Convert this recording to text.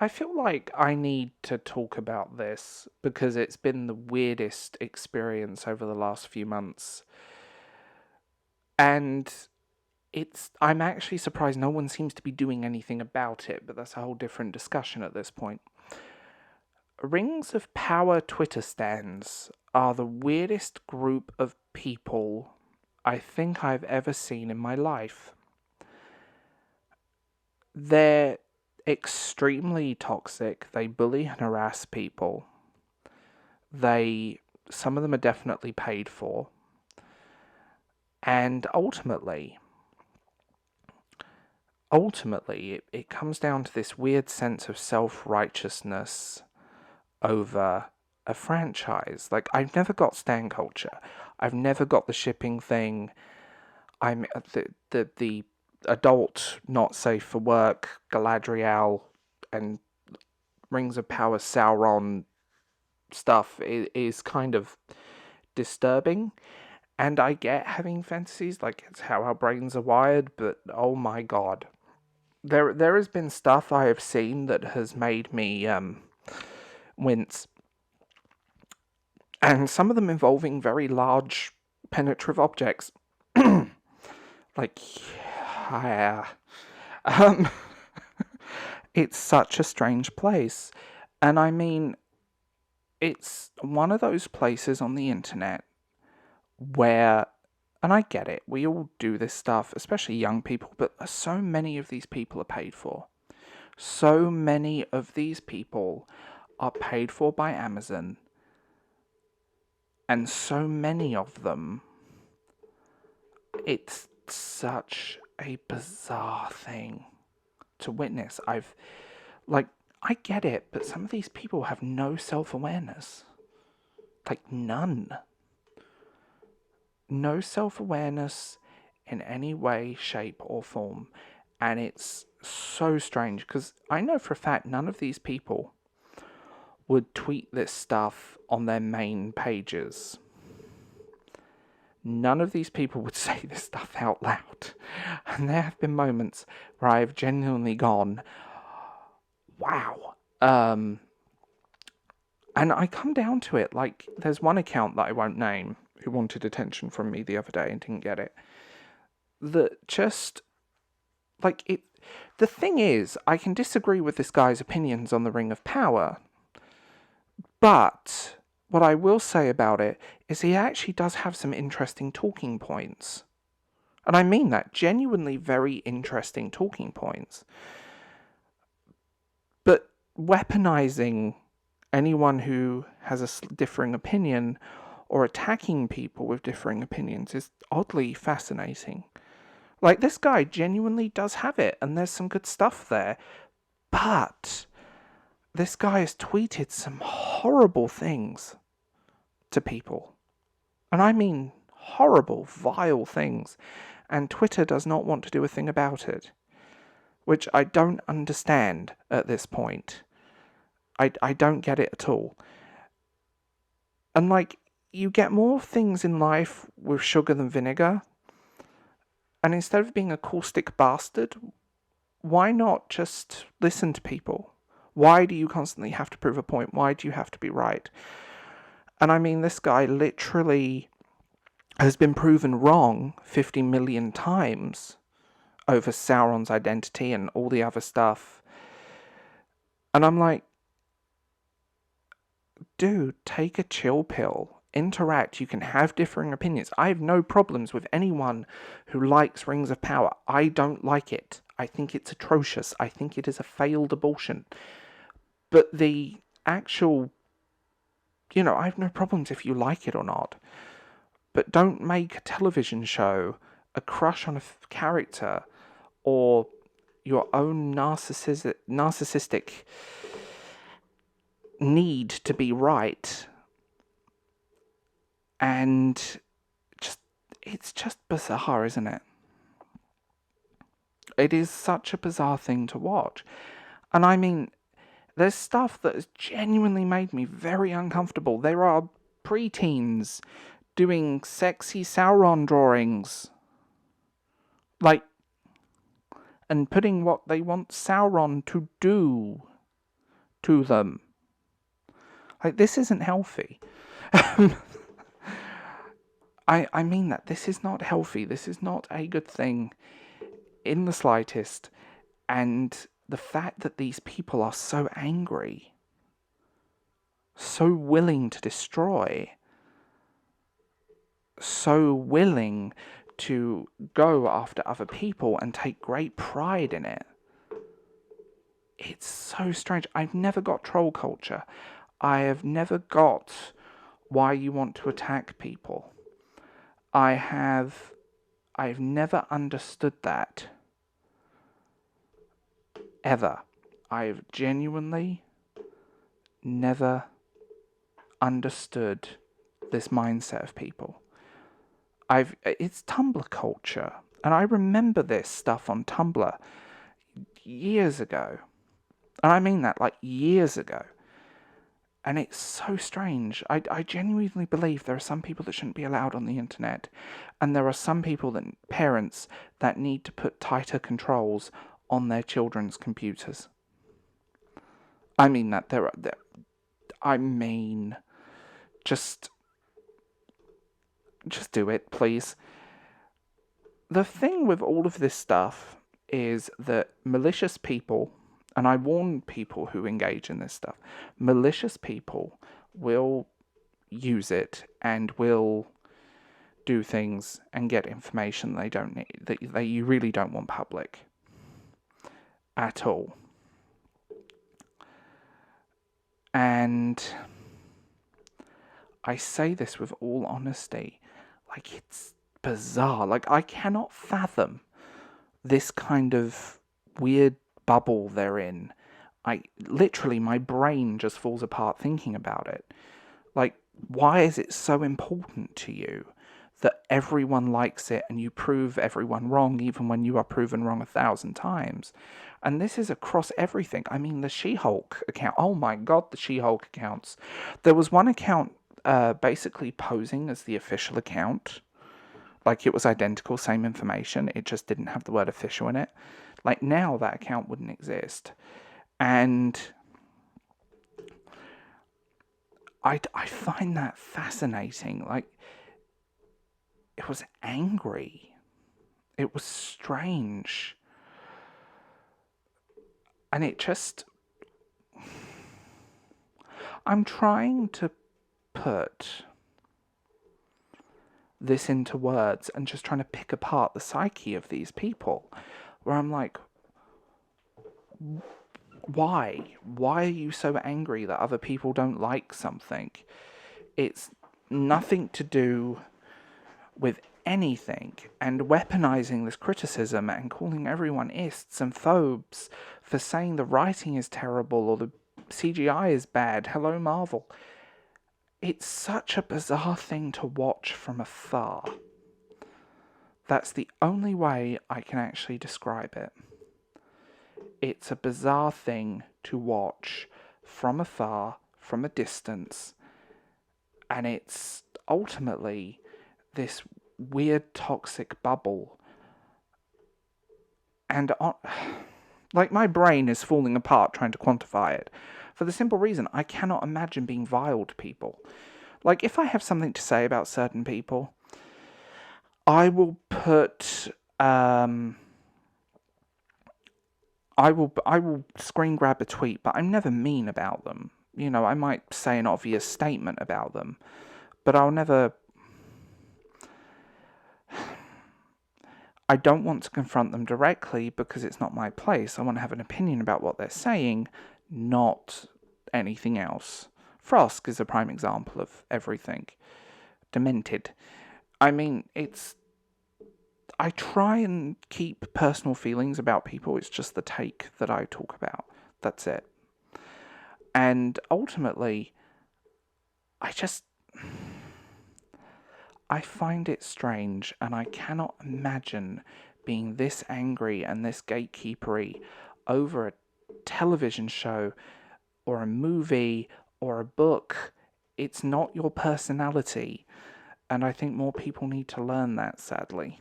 I feel like I need to talk about this because it's been the weirdest experience over the last few months. And I'm actually surprised no one seems to be doing anything about it, but that's a whole different discussion at this point. Rings of Power Twitter stands are the weirdest group of people I think I've ever seen in my life. They're extremely toxic. They bully and harass people. Some of them are definitely paid for. And ultimately, it comes down to this weird sense of self-righteousness over a franchise. Like, I've never got stan culture. I've never got the shipping thing. I'm the adult not safe for work Galadriel and Rings of Power Sauron stuff is kind of disturbing. And I get having fantasies, like it's how our brains are wired, but oh my god. There has been stuff I have seen that has made me wince. And some of them involving very large penetrative objects. Like, yeah. Um, it's such a strange place. And I mean, it's one of those places on the internet where, and I get it, we all do this stuff, especially young people, but so many of these people are paid for. So many of these people are paid for by Amazon, and so many of them, it's such a bizarre thing to witness. I get it, but some of these people have no self-awareness. Like, none. No self-awareness in any way, shape, or form. And it's so strange, because I know for a fact none of these people would tweet this stuff on their main pages. None of these people would say this stuff out loud. And there have been moments where I've genuinely gone, wow. And I come down to it, like, there's one account that I won't name who wanted attention from me the other day and didn't get it. That just, like, it. The thing is, I can disagree with this guy's opinions on the Ring of Power, but what I will say about it is he actually does have some interesting talking points. And I mean that, genuinely very interesting talking points. But weaponizing anyone who has a differing opinion or attacking people with differing opinions is oddly fascinating. Like, this guy genuinely does have it, and there's some good stuff there. But this guy has tweeted some horrible things to people. And I mean horrible, vile things. And Twitter does not want to do a thing about it. Which I don't understand at this point. I don't get it at all. And, like, you get more things in life with sugar than vinegar. And instead of being a caustic bastard, why not just listen to people? Why do you constantly have to prove a point? Why do you have to be right? And I mean, this guy literally has been proven wrong 50 million times over Sauron's identity and all the other stuff. And I'm like, dude, take a chill pill. Interact. You can have differing opinions. I have no problems with anyone who likes Rings of Power. I don't like it. I think it's atrocious. I think it is a failed abortion. But the actual, I have no problems if you like it or not. But don't make a television show a crush on a character or your own narcissistic need to be right. And it's just bizarre, isn't it? It is such a bizarre thing to watch. And I mean, there's stuff that has genuinely made me very uncomfortable. There are preteens doing sexy Sauron drawings. Like, and putting what they want Sauron to do to them. Like, this isn't healthy. I mean that. This is not healthy. This is not a good thing in the slightest. And the fact that these people are so angry, so willing to destroy, so willing to go after other people and take great pride in it. It's so strange. I've never got troll culture. I have never got why you want to attack people. I've never understood that. Ever. I've genuinely never understood this mindset of people. It's Tumblr culture. And I remember this stuff on Tumblr years ago. And I mean that, like, years ago. And it's so strange. I genuinely believe there are some people that shouldn't be allowed on the internet. And there are some people, parents, that need to put tighter controls on their children's computers. I mean that. Just do it, please. The thing with all of this stuff is that malicious people, and I warn people who engage in this stuff, malicious people will use it and will do things and get information they don't need, that you really don't want public at all. And I say this with all honesty, like, it's bizarre. Like, I cannot fathom this kind of weird bubble they're in. Literally, my brain just falls apart thinking about it. Like, why is it so important to you that everyone likes it and you prove everyone wrong even when you are proven wrong 1,000 times? And this is across everything. I mean, the She-Hulk account. Oh my God, the She-Hulk accounts. There was one account basically posing as the official account. Like, it was identical, same information. It just didn't have the word official in it. Like, now that account wouldn't exist. And I find that fascinating. Like, it was angry. It was strange. And it just... I'm trying to put this into words and just trying to pick apart the psyche of these people, where I'm like, why? Why are you so angry that other people don't like something? It's nothing to do with anything, and weaponizing this criticism and calling everyone ists and phobes for saying the writing is terrible or the CGI is bad. Hello, Marvel. It's such a bizarre thing to watch from afar. That's the only way I can actually describe it. It's a bizarre thing to watch from afar, from a distance, and it's ultimately this weird toxic bubble. And like, my brain is falling apart trying to quantify it, for the simple reason I cannot imagine being vile to people. Like, if I have something to say about certain people, I will put I will screen grab a tweet, but I'm never mean about them. You know, I might say an obvious statement about them, but I'll never... I don't want to confront them directly because it's not my place. I want to have an opinion about what they're saying, not anything else. Frosk is a prime example of everything. Demented. I mean, I try and keep personal feelings about people. It's just the take that I talk about. That's it. And ultimately, I find it strange, and I cannot imagine being this angry and this gatekeepery over a television show or a movie or a book. It's not your personality, and I think more people need to learn that, sadly.